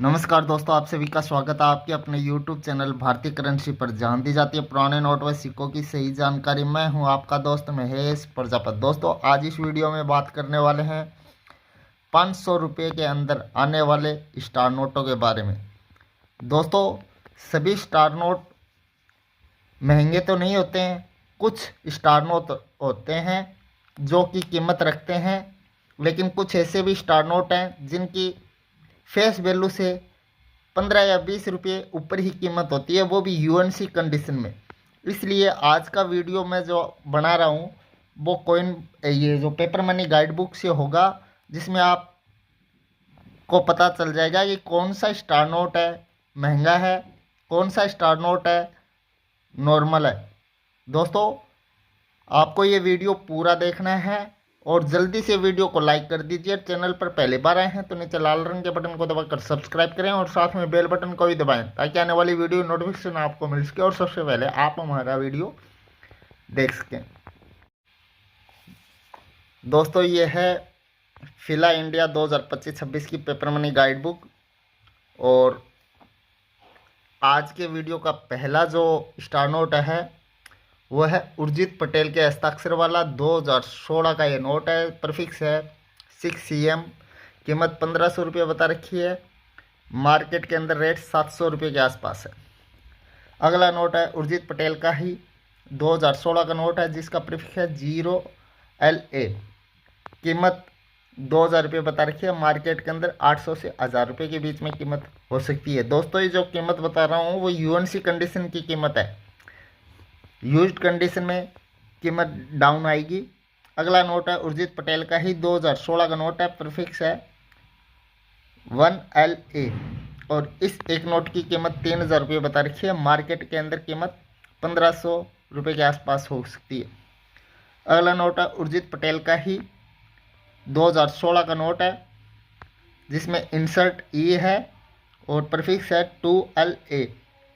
नमस्कार दोस्तों, आप सभी का स्वागत है आपके अपने YouTube चैनल भारतीय करेंसी पर। जान दी जाती है पुराने नोट व सिक्कों की सही जानकारी। मैं हूं आपका दोस्त महेश प्रजापति। दोस्तों, आज इस वीडियो में बात करने वाले हैं 500 रुपये के अंदर आने वाले स्टार नोटों के बारे में। दोस्तों, सभी स्टार नोट महंगे तो नहीं होते हैं। कुछ स्टार नोट होते हैं जो कि कीमत रखते हैं, लेकिन कुछ ऐसे भी स्टार नोट हैं जिनकी फेस वैल्यू से 15 या 20 रुपये ऊपर ही कीमत होती है, वो भी यूएनसी कंडीशन में। इसलिए आज का वीडियो मैं जो बना रहा हूँ वो ये जो पेपर मनी गाइड बुक से होगा, जिसमें आपको पता चल जाएगा कि कौन सा स्टार नोट है महंगा है, कौन सा स्टार नोट है नॉर्मल है। दोस्तों, आपको ये वीडियो पूरा देखना है और जल्दी से वीडियो को लाइक कर दीजिए। चैनल पर पहली बार आए हैं तो नीचे लाल रंग के बटन को दबाकर सब्सक्राइब करें और साथ में बेल बटन को भी दबाएं, ताकि आने वाली वीडियो नोटिफिकेशन आपको मिल सके और सबसे पहले आप हमारा वीडियो देख सकें। दोस्तों, ये है फिला इंडिया 2025-26 की पेपर मनी गाइड बुक। और आज के वीडियो का पहला जो स्टार नोट है वो है उर्जित पटेल के हस्ताक्षर वाला 2016 का ये नोट है। प्रीफिक्स है 6CM। कीमत 1500 रुपये बता रखी है। मार्केट के अंदर रेट 700 रुपये के आसपास है। अगला नोट है उर्जित पटेल का ही 2016 का नोट है, जिसका प्रीफिक्स है 0LA। कीमत 2000 रुपये बता रखी है। मार्केट के अंदर 800 से 1000 रुपये के बीच में कीमत हो सकती है। दोस्तों, ये जो कीमत बता रहा हूँ वो यूएनसी कंडीशन की कीमत है। यूज्ड कंडीशन में कीमत डाउन आएगी। अगला नोट है उर्जित पटेल का ही 2016 का नोट है। प्रीफिक्स है 1LA और इस एक नोट की कीमत 3000 रुपये बता रखी है। मार्केट के अंदर कीमत 1500 रुपये के आसपास हो सकती है। अगला नोट है उर्जित पटेल का ही 2016 का नोट है, जिसमें इंसर्ट E है और प्रीफिक्स है 2LA।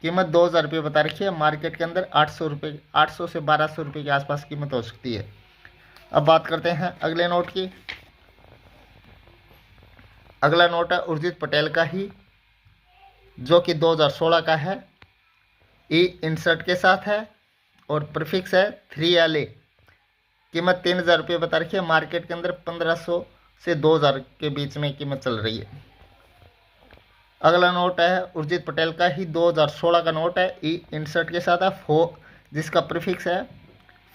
कीमत 2000 रुपये बता रखी है। मार्केट के अंदर 800 से 1200 रुपये के आसपास कीमत हो सकती है। अब बात करते हैं अगले नोट की। अगला नोट है उर्जित पटेल का ही, जो कि 2016 का है। E इंसर्ट के साथ है और प्रीफिक्स है 3LA। कीमत 3000 रुपये बता रखी है। मार्केट के अंदर 1500 से 2000 के बीच में कीमत चल रही है। अगला नोट है उर्जित पटेल का ही 2016 का नोट है। E इंसर्ट के साथ है जिसका प्रीफिक्स है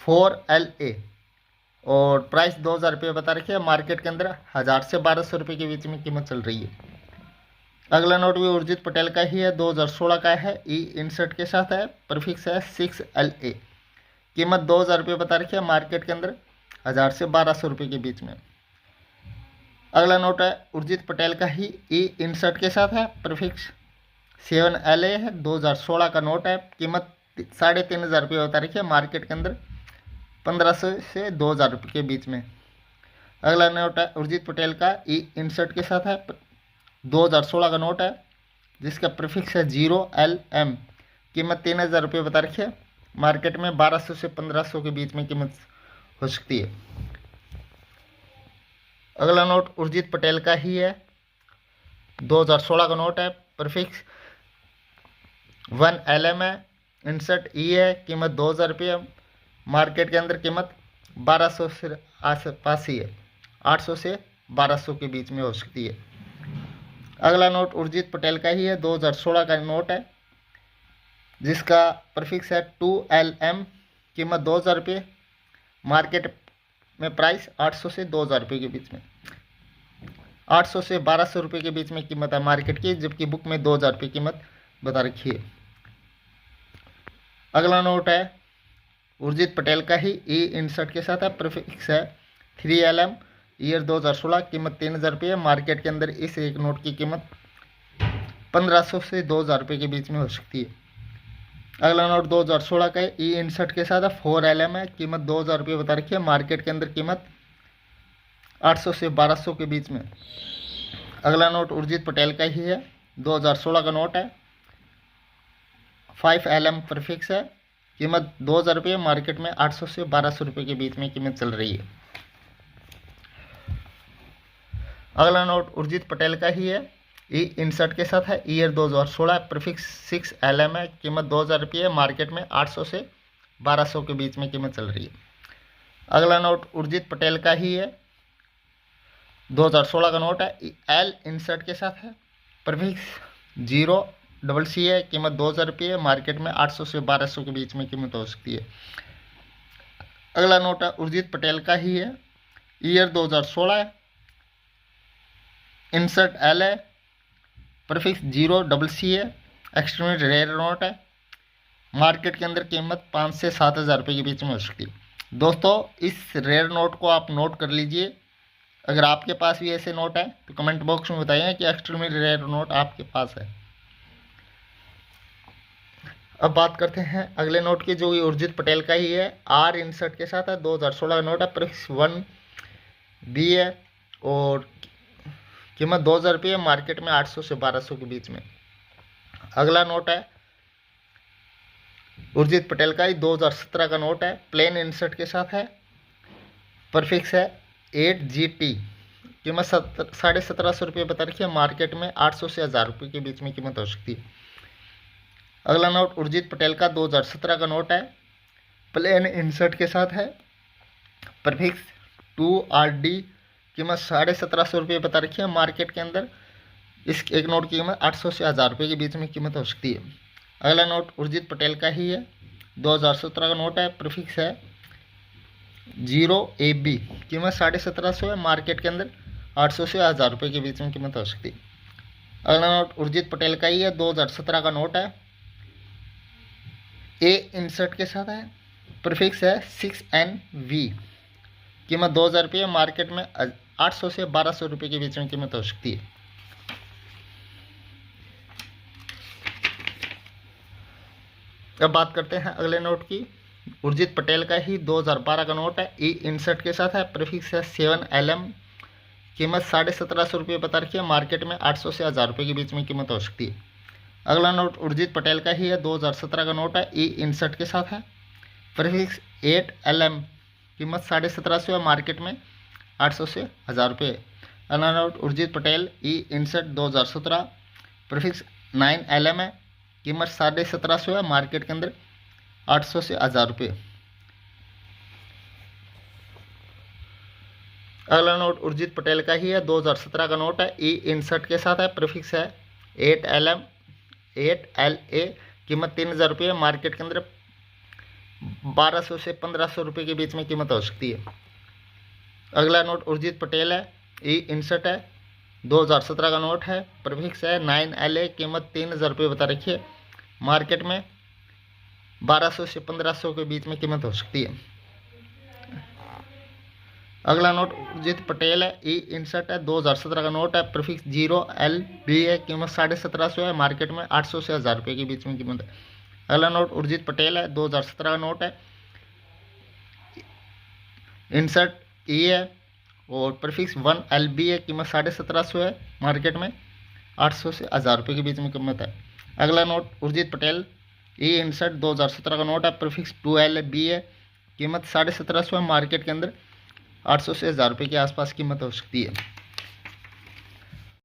4LA और प्राइस 2000 रुपये बता रखी है। मार्केट के अंदर 1000 से 1200 रुपये के बीच में कीमत चल रही है। अगला नोट भी उर्जित पटेल का ही है, 2016 का है। E इंसर्ट के साथ है, प्रीफिक्स है 6LA। कीमत 2000 रुपये बता रखी है। मार्केट के अंदर 1000 से 1200 रुपये के बीच में। अगला नोट है उर्जित पटेल का ही, E इंसर्ट के साथ है। प्रीफिक्स 7LA है। 2016 का नोट है। कीमत 3500 रुपये बता रखी है। मार्केट के अंदर 1500 से 2000 रुपये के बीच में। अगला नोट है उर्जित पटेल का, E इंसर्ट के साथ है। 2016 का नोट है, जिसका प्रीफिक्स है 0LM। कीमत 3000 रुपये बता रखी है। मार्केट में 1200 से 1500 के बीच में कीमत हो सकती है। अगला नोट उर्जित पटेल का ही है, 2016 का नोट है। प्रीफिक्स 1LM है। इंसर्ट E है। कीमत 2000 रुपये। मार्केट के अंदर कीमत 1200 से आसपास ही है। 800 से 1200 के बीच में हो सकती है। अगला नोट उर्जित पटेल का ही है, 2016 का नोट है, जिसका प्रीफिक्स है 2LM। कीमत 2000 रुपये। मार्केट में प्राइस 800 से 2000 रुपये के बीच में। 800 से 1200 रुपये के बीच में कीमत है मार्केट की, जबकि बुक में 2000 रुपये कीमत बता रखी है। अगला नोट है उर्जित पटेल का ही, E इंसर्ट के साथ है। प्रीफिक्स है 3LM। ईयर 2016। कीमत 3000 रुपये। मार्केट के अंदर इस एक नोट की कीमत 1500 से 2000 रुपये के बीच में हो सकती है। अगला नोट 2016 का है, E इंसर्ट के साथ है। 4LM है। कीमत 2000 रुपये बता रखी है। मार्केट के अंदर कीमत 800 से 1200 के बीच में। अगला नोट उर्जित पटेल का ही है, 2016 का नोट है। 5LM प्रीफिक्स है। कीमत 2000 रुपये। मार्केट में 800 से 1200 रुपये के बीच में कीमत चल रही है। अगला नोट उर्जित पटेल का ही है, ई इंसर्ट के साथ है, ईयर 2016, प्रीफिक्स 6LM है, कीमत 2000 रुपये है, मार्केट में 800 से 1200 के बीच में कीमत चल रही है। अगला नोट उर्जित पटेल का ही है, 2016 का नोट है, एल इंसर्ट के साथ है, प्रीफिक्स 0CC है, कीमत 2000 रुपये है, मार्केट में 800 से 1200 के बीच में कीमत हो सकती है। अगला नोट है उर्जित पटेल का ही है, ईयर 2016 है, इंसर्ट एल है, प्रीफिक्स 0CC है, एक्सट्रीमली रेयर नोट है, मार्केट के अंदर कीमत 5 से 7 हज़ार रुपये के बीच में हो सकती है। दोस्तों इस रेयर नोट को आप नोट कर लीजिए। अगर आपके पास भी ऐसे नोट है तो कमेंट बॉक्स में बताइए कि एक्सट्रीमली रेयर नोट आपके पास है। अब बात करते हैं अगले नोट की, जो कि उर्जित पटेल का ही है, आर इंसर्ट के साथ है, 2016 का नोट है, प्रीफिक्स 1B है और कीमत 2000 रुपये है, मार्केट में 800 से 1200 के बीच में। अगला नोट है उर्जित पटेल का ही, 2017 का नोट है, प्लेन इंसर्ट के साथ है, प्रीफिक्स है 8GT, कीमत 1750 रुपये बता रखी है, मार्केट में 800 से 1000 रुपये के बीच में कीमत हो सकती है। अगला नोट उर्जित पटेल का 2017 का नोट है, प्लेन इंसर्ट के साथ है, प्रीफिक्स 2RD, कीमत 1750 रुपये बता रखी है, मार्केट के अंदर इस एक नोट की कीमत 800 से 1000 रुपये के बीच में कीमत हो सकती है। अगला नोट उर्जित पटेल का ही है, 2017 का नोट है, प्रीफिक्स है 0AB, कीमत 1750 है, मार्केट के अंदर 800 से 1000 रुपये के बीच में कीमत हो सकती है। अगला नोट उर्जित पटेल का ही है, 2017 का नोट है, ए इंसर्ट के साथ है, प्रीफिक्स है 6NV, कीमत 2000 रुपये, मार्केट में 800 से 1200 रुपये के बीच में कीमत हो सकती है। अब बात करते हैं अगले नोट की, उर्जित पटेल का ही 2012 का नोट है, ई इंसर्ट के साथ है, प्रीफिक्स है 7LM, कीमत 1750 रुपये बता रखी है, मार्केट में 800 से 1000 रुपये के बीच में कीमत हो सकती है। अगला नोट उर्जित पटेल का ही है, 2017 का नोट है, ई इंसर्ट के साथ है, प्रीफिक्स 8LM, कीमत 1750 है, मार्केट में 800 से 1000 रुपये। अगला नोट उर्जित पटेल ई इंसर्ट 2017, प्रीफिक्स 9LM है, कीमत 1750 है, मार्केट के अंदर 800 से 1000 रुपये। अगला नोट उर्जित पटेल का ही है, 2017 का नोट है, ई इंसर्ट के साथ है, प्रीफिक्स है 8LA, कीमत 3000 रुपये, मार्केट के अंदर 1200 से 1500 रुपये के बीच में कीमत हो सकती है। अगला नोट उर्जित पटेल है, ई इंसर्ट है, 2017 का नोट है, प्रीफिक्स है 9LA, कीमत 3000 रुपये बता रखी है, मार्केट में 1200 से 1500 के बीच में कीमत हो सकती है। अगला नोट उर्जित पटेल है, ई इंसर्ट है, 2017 का नोट है, प्रीफिक्स 0LB है, कीमत 1750 है, मार्केट में 800 से 1000 रुपये के बीच में कीमत है। अगला नोट उर्जित पटेल है, 2017 का नोट है, इंसर्ट ई है और प्रीफिक्स 1LB है, कीमत 1750 है, मार्केट में 800 से 1000 रुपये के बीच में कीमत है। अगला नोट उर्जित पटेल ई इंसर्ट 2017 का नोट है, प्रीफिक्स 2LB है, कीमत 1750 है, मार्केट के अंदर 800 से 1000 रुपये के आसपास कीमत हो सकती है।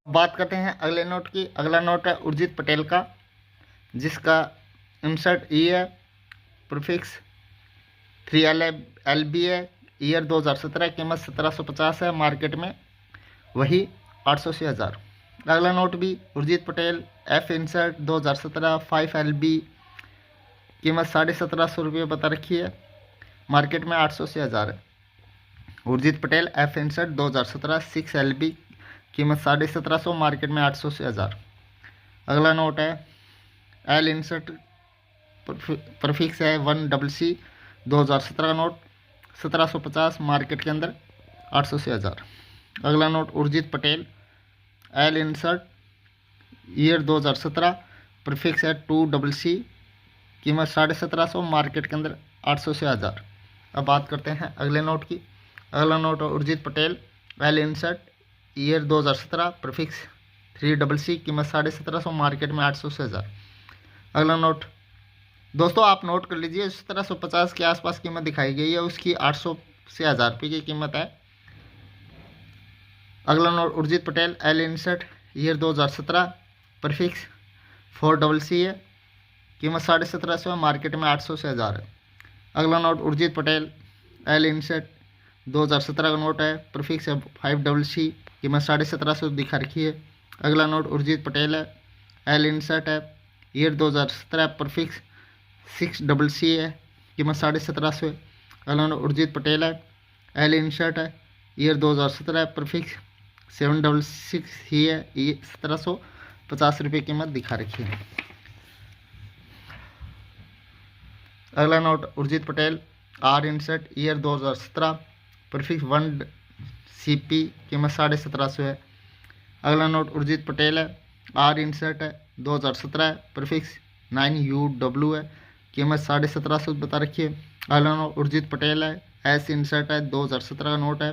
बात करते हैं अगले नोट की। अगला नोट है उर्जित पटेल का, जिसका इंसर्ट ई है, प्रीफिक्स 3LB है, ईयर 2017, कीमत 1750 है, मार्केट में वही 800 से 1000। अगला नोट भी Urjit Patel, F insert 2017, 5LB, कीमत 1750 रुपये बता रखी है, मार्केट में 800 से 1000 है। Urjit Patel F insert 2017, 6LB, कीमत 1750, मार्केट में 800 से 1000। अगला नोट है एल इंसर्ट, प्रीफिक्स है 1CC, 2017 का नोट, 1750, मार्केट के अंदर 800 से 1000। अगला note Urjit Patel, L insert, year 2017, prefix है 2CC, कीमत 1750, मार्केट के अंदर 800 से 1000। अब बात करते हैं अगले नोट की। अगला note Urjit Patel, L insert, year 2017, prefix 3CC, कीमत 1750, मार्केट में 800 से 1000। अगला नोट दोस्तों आप नोट कर लीजिए, 1750 के आसपास कीमत दिखाई गई है, उसकी 800 से 1000 रुपये की कीमत है। अगला note Urjit Patel, L insert, year 2017 prefix 4CC है, कीमत 1750 है, मार्केट में 800 से 1000 है। अगला note Urjit Patel L insert 2017 का नोट है, प्रीफिक्स है 5CC, कीमत 1750 दिखा रखी है। अगला नोट उर्जित पटेल है एल इंसर्ट है, ईयर 2017, प्रीफिक्स 6CC है, कीमत 1750 है। अगला नोट उर्जित पटेल है एल इंसर्ट है, ईयर 2017, प्रीफिक्स 766 है, ये 1750 रुपये कीमत दिखा रखी है। अगला note Urjit Patel R insert, year 2017, prefix 1CP, कीमत 1750 है। अगला नोट उर्जित पटेल है आर इंसर्ट है 2017, प्रीफिक्स 9UW है, कीमत 1750 बता रखी है। अगला नोट उर्जित पटेल है एस इंसर्ट है 2017 का नोट है,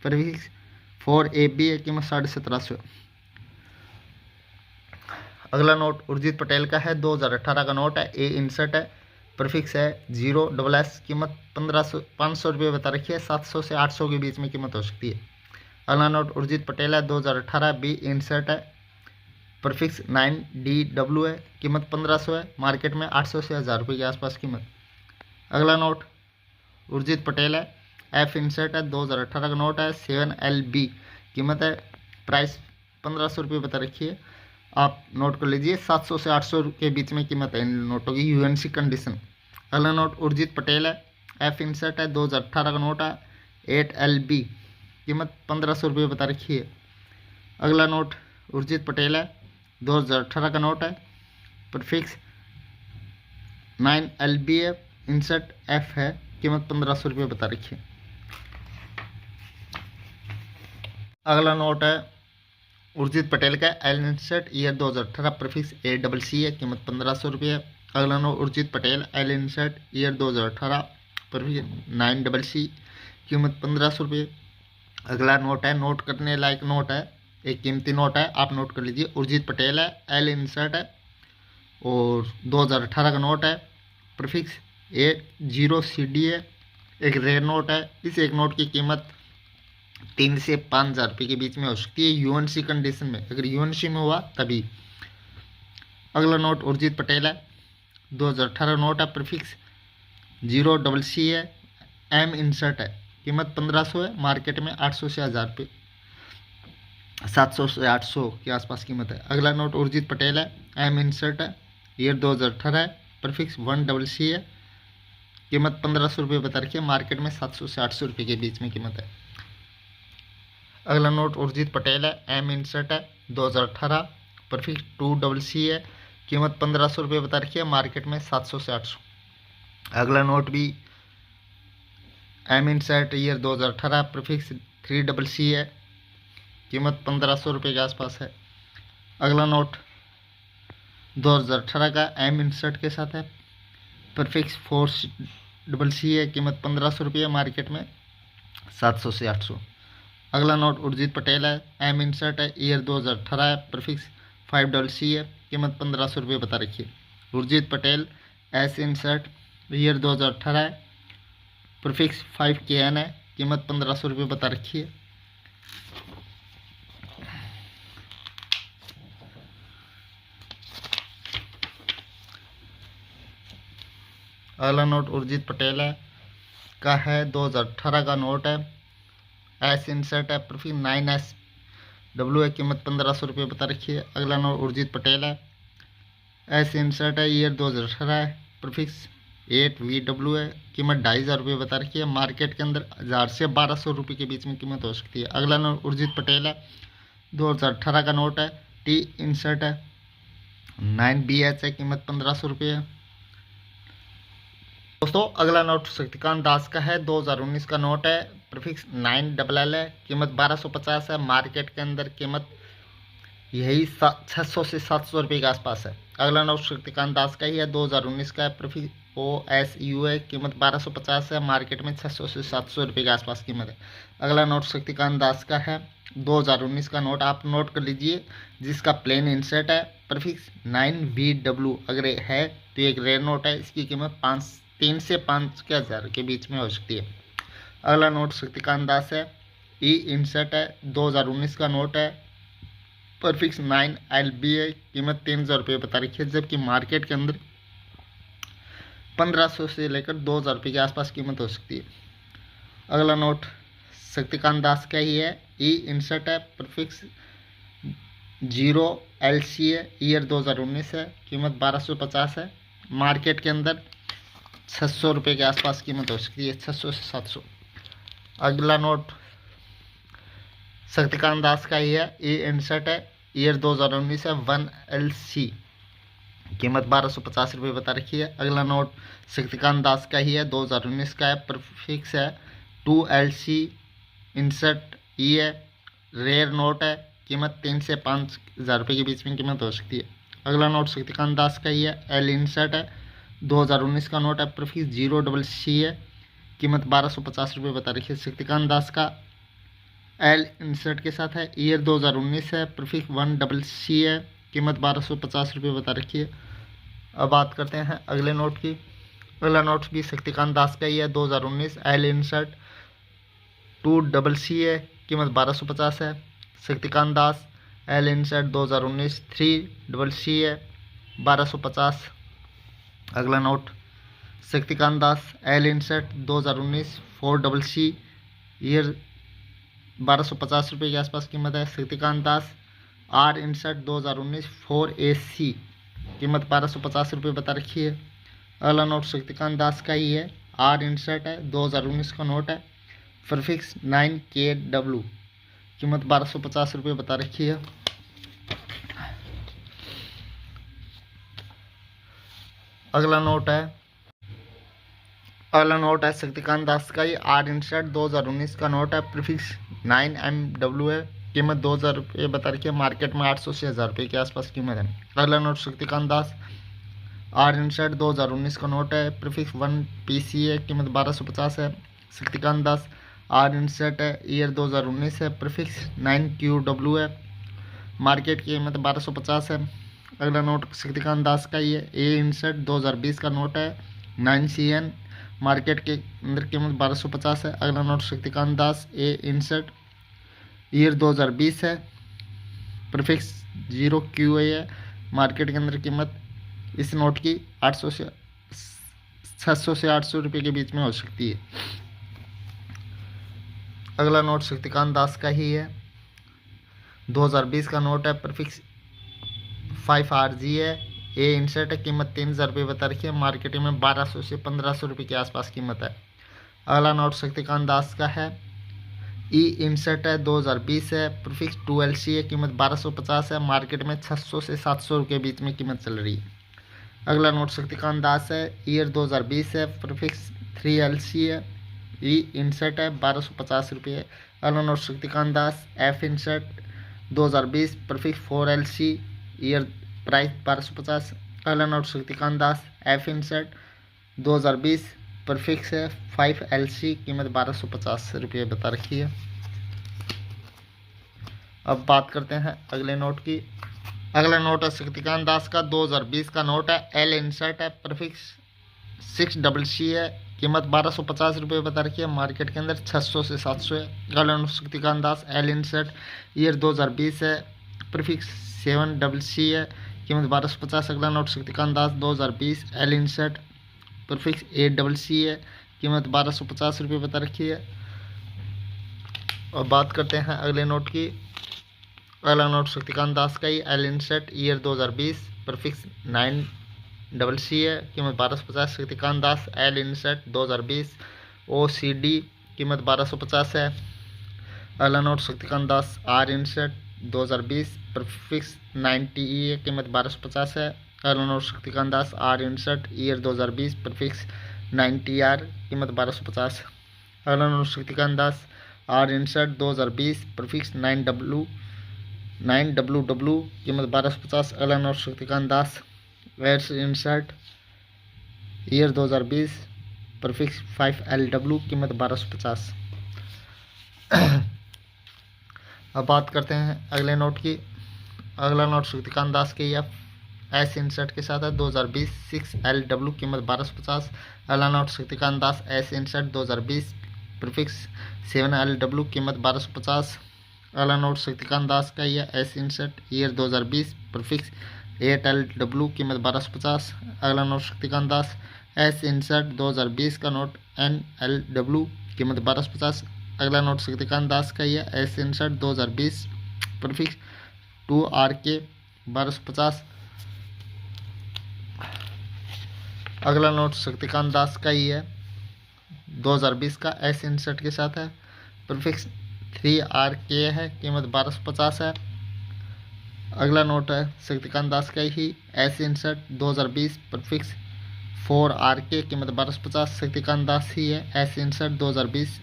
प्रीफिक्स 4AB है, कीमत 1750 है। अगला नोट उर्जित पटेल का है 2018 का नोट है, ए इंसर्ट है, प्रीफिक्स है 0SS, कीमत 500 रुपये बता रखी है, 700 से 800 के बीच में कीमत हो सकती है। अगला नोट उर्जित पटेल है 2018, बी इंसर्ट है, प्रीफिक्स 9DW है, कीमत 1500 है, मार्केट में 800 से 1000 रुपये के आसपास कीमत। अगला नोट उर्जित पटेल है एफ इंसर्ट है 2018 का नोट है, 7LB, कीमत है, प्राइस 1500 रुपये बता रखी है, आप नोट कर लीजिए। 700 से 800 के बीच में कीमत है इन नोटों की, UNC कंडीशन। अगला नोट उर्जित पटेल है एफ इंसर्ट है 2018 का नोट है, 8LB, कीमत 1500 रुपये बता रखी है। अगला नोट उर्जित पटेल है 2018 का नोट है, प्रीफिक्स 9LB है, इंसर्ट F है, कीमत 1500 रुपये बता रखी है। अगला नोट है उर्जित पटेल का L insert, year 2018, prefix ACC है, कीमत 1500 रुपये है। अगला note Urjit Patel L insert, year 2018, prefix 9CC, कीमत 1500 रुपये। अगला नोट है, नोट करने लायक नोट है, एक कीमती नोट है, आप नोट कर लीजिए। उर्जित पटेल है एल इंसर्ट है और 2018 का नोट है, प्रीफिक्स 80CD है, एक रेयर नोट है। इस एक नोट की कीमत 3 से 5000 रुपये के बीच में हो सकती है, UNC कंडीशन में, अगर UNC में हुआ तभी। अगला नोट उर्जित पटेल है 2018 नोट है, प्रीफिक्स 0CC है, M इंसर्ट है, कीमत 1500 है, मार्केट में 800 से 1000 रुपये, 700 से 800 के आसपास कीमत है। अगला नोट उर्जित पटेल है M इंसर्ट है, ईयर 2018 है, प्रीफिक्स 1CC है, कीमत 1500 रुपये बता रखी है, मार्केट में 700 से 800 रुपये के बीच में कीमत है। अगला नोट उर्जित पटेल है M इंसर्ट है 2018, प्रीफिक्स 2CC है, कीमत 1500 रुपये बता रखी है, मार्केट में 700 से 800। अगला नोट भी M insert, year 2018, prefix 3CC है, कीमत 1500 रुपये के आसपास है। अगला नोट 2018 का M इंसर्ट के साथ है, प्रीफिक्स 4CC है, कीमत 1500 रुपये, मार्केट में 700 से 800। अगला नोट उर्जित पटेल है M इंसर्ट है, ईयर 2018 है, प्रीफिक्स 5CC है, कीमत 1500 रुपये बता रखी है। Urjit Patel S insert, year 2018 है, प्रीफिक्स 5KN है, कीमत 1500 रुपये बता रखी है। अगला नोट उर्जित पटेल है का है 2018 का नोट है, एस इंसर्ट है, प्रीफिक्स 9SW है, कीमत 1500 रुपये बता रखी है। अगला नोट उर्जित पटेल है एस इंसर्ट है, ईयर 2018 है, प्रीफिक्स 8VW है, कीमत 2500 रुपये बता रखी है, मार्केट के अंदर 1000 से 1200 रुपये के बीच में कीमत हो सकती है। अगला नोट उर्जित पटेल है 2018 का नोट है, T इंसर्ट है, 9BH है, कीमत 1500 रुपये है। दोस्तों अगला नोट शक्तिकांत दास का है 2019 का नोट है, प्रीफिक्स 9LL है, कीमत 1250 है, मार्केट के अंदर कीमत यही 600 से 700 रुपये के आसपास है। अगला नोट शक्तिकांत दास का ही है 2019 का है, प्रीफिक्स OSU है, कीमत 1250 है, मार्केट में 600 से 700 रुपये के आसपास कीमत है। अगला नोट शक्तिकांत दास का है 2019 का नोट, आप नोट कर लीजिए, जिसका प्लेन इंसर्ट है, प्रीफिक्स 9VW अगर है तो एक रेयर नोट है, इसकी कीमत 3 से 5 के 1000 के बीच में हो सकती है। अगला नोट शक्तिकांत दास है, ई इंसर्ट है, 2019 का नोट है, परफिक्स 9LB है, कीमत 3,000 रुपये बता रखी है, जबकि मार्केट के अंदर 1,500 से लेकर 2,000 रुपये के आसपास कीमत हो सकती है। अगला नोट शक्तिकांत दास का ही है, ई इंसर्ट है, परफिक्स 0LC है, ईयर 2019 है, कीमत 1,250 है, मार्केट के अंदर 600 रुपये के आसपास कीमत हो सकती है, 600 से 700। अगला नोट शक्तिकांत दास का ही है, ई इंसर्ट है, ईयर 2019 है, 1LC, कीमत 1,250 रुपये बता रखी है। अगला नोट शक्तिकांत दास का ही है, 2019 का है, परफिक्स है 2LC, इंसर्ट ई है, रेयर नोट है, कीमत 3 से 5,000 रुपये के बीच में कीमत हो सकती है। अगला नोट शक्तिकांत दास का ही है, एल इंसर्ट है, 2019 का नोट है, परफिक्स 0CC है, कीमत 1,250 रुपये बता रखी है। शक्तिकांत दास का एल इंसर्ट के साथ है, ईयर 2019 है, प्रीफिक्स 1CC है, कीमत 1,250 रुपये बता रखी है। अब बात करते हैं अगले नोट की। अगला नोट भी शक्तिकांत दास का ही है, 2019, एल इंसर्ट 2CC है, कीमत 1,250 है। Shaktikanta Das L insert 2019 3CC है, 1,250। अगला note Shaktikanta Das L insert 2019 4CC, year 1,250 रुपये के आसपास कीमत है। Shaktikanta Das R insert 2019 4AC, कीमत 1,250 रुपये बता रखी है। अगला नोट शक्तिकांत दास का ही है, आर इंसर्ट है, 2019 का नोट है, प्रीफिक्स 9KW, कीमत 1,250 रुपये बता रखी है। अगला नोट है शक्तिकांत दास का ही, आर इंसर्ट 2019 का नोट है, प्रीफिक्स 9MW है, कीमत 2,000 रुपये बता रखी है, मार्केट में 800 से 1,000 रुपये के आसपास कीमत है। अगला note Shaktikanta Das R insert 2019 का नोट है, प्रीफिक्स 1PC है, कीमत 1,250 है। शक्तिकांत दास आर इंसर्ट है, ईयर 2019 है, प्रीफिक्स 9QW है, मार्केट की कीमत 1,250 है। अगला नोट शक्तिकांत दास का ही है, ए इंसर्ट 2020 का नोट है, 9CN, मार्केट के अंदर कीमत 1,250 है। अगला नोट शक्तिकांत दास ए इंसर्ट, ईयर 2020 है, प्रीफिक्स 0QA है, मार्केट के अंदर कीमत इस नोट की 600 से 800 रुपये के बीच में हो सकती है। अगला नोट शक्तिकांत दास का ही है, 2020 का नोट है, प्रीफिक्स 5RG है, ए इंसर्ट है, कीमत 3,000 रुपये बता रखी है, मार्केट में 1,200 से 1,500 रुपये के आसपास कीमत है। अगला नोट शक्तिकांत दास का है, ई इंसर्ट है, 2020 है, प्रीफिक्स 2LC है, कीमत 1,250 है, मार्केट में 600 से 700 रुपये के बीच में कीमत चल रही है। अगला नोट शक्तिकांत दास है, ईयर 2020 है, प्रीफिक्स 3LC है, ई इंसर्ट है, 1,250 रुपये है। अगला note Shaktikanta Das F insert 2020, prefix 4LC, year price 1,250। अगला note Shaktikanta Das F insert 2020, prefix है 5LC, कीमत 1,250 रुपये बता रखी है। अब बात करते हैं अगले नोट की। अगला नोट है शक्तिकांत दास का, 2020 का नोट है, एल इंसर्ट है, प्रीफिक्स 6CC है, कीमत 1,250 रुपये बता रखी है, मार्केट के अंदर 600 से 700 है। अगला note Shaktikanta Das L insert, year 2020 है, प्रीफिक्स 7CC है, कीमत 1,250। अगला नोट शक्तिकांत दास 2020 एल इंसर्ट, प्रीफिक्स 8CC है, कीमत 1,250 रुपये बता रखी है। और बात करते हैं अगले नोट की। अगला नोट शक्तिकांत दास का ही, L insert, year 2020, prefix 9CC है, कीमत 1,250। Shaktikanta Das L insert 2020 OCD, कीमत 1,250 है। अगला note Shaktikanta Das R insert 2020, prefix 9TE है, कीमत 1,250 है। अगला note Shaktikanta Das R insert, year 2020, prefix 9TR, कीमत 1,250। अगला note Shaktikanta Das R insert 2020, prefix 9WW, कीमत 1,250। अगला note Shaktikanta Das S insert, year 2020, prefix 5LW, कीमत 1,250। अब बात करते हैं अगले नोट की। अगला नोट शक्तिकांत दास के या एस इंसर्ट के साथ है, 2020 6LW, कीमत 1,250। अगला note Shaktikanta Das S insert 2020, prefix 7LW, कीमत 1,250। अगला नोट शक्तिकांत दास का ही है, S insert, year 2020, prefix ALW, कीमत 1250। अगला note Shaktikanta Das, S insert 2020 का नोट, NLW, कीमत 1250। अगला नोट शक्तिकांत दास का ही है, एस इंसर्ट 2020, प्रीफिक्स 2RK, 1250। अगला नोट शक्तिकांत दास का ही है, 2020 का, एस इंसर्ट के साथ है, प्रीफिक्स 3RK है, कीमत 1250 है। अगला नोट है शक्तिकांत दास का ही, एस इंसर्ट 2020, प्रीफिक्स 4RK, कीमत 1250। शक्तिकांत दास ही है, एस इंसर्ट 2020,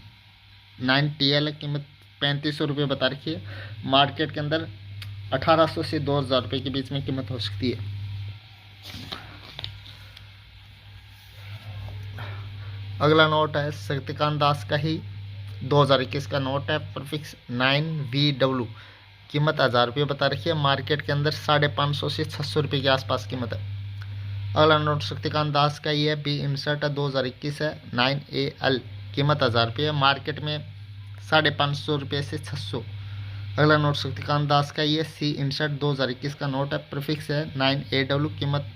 9TL है, कीमत 3500 रुपये बता रखी है। मार्केट के अंदर 1800 से 2000 रुपये के बीच में कीमत हो सकती है। अगला नोट है शक्तिकांत दास का ही, 2021 का नोट है, प्रीफिक्स 9VW, कीमत 1000 रुपये बता रखी है। मार्केट के अंदर 550 से 600 रुपये के आसपास कीमत है। अगला नोट शक्तिकांत दास का ही है, बी इंसर्ट है, 2021 है, 9AL, कीमत 1000 रुपये है। मार्केट में 550 रुपये से 600। अगला नोट शक्तिकांत दास का ही है, सी इंसर्ट 2021 का नोट है, प्रीफिक्स है 9AW, कीमत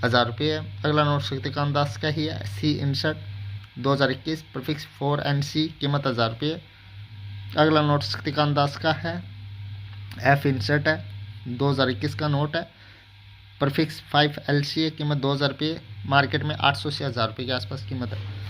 1000 रुपये है। अगला नोट शक्तिकांत दास का ही है, सी इंसर्ट 2021, प्रीफिक्स 4NC, कीमत 1000 रुपये। अगला नोट शक्तिकांत दास का है, एफ इंसर्ट है, 2021 का नोट है, प्रीफिक्स 5LC है, कीमत 2000 रुपये। मार्केट में 800 से 1000 रुपये के आसपास कीमत है।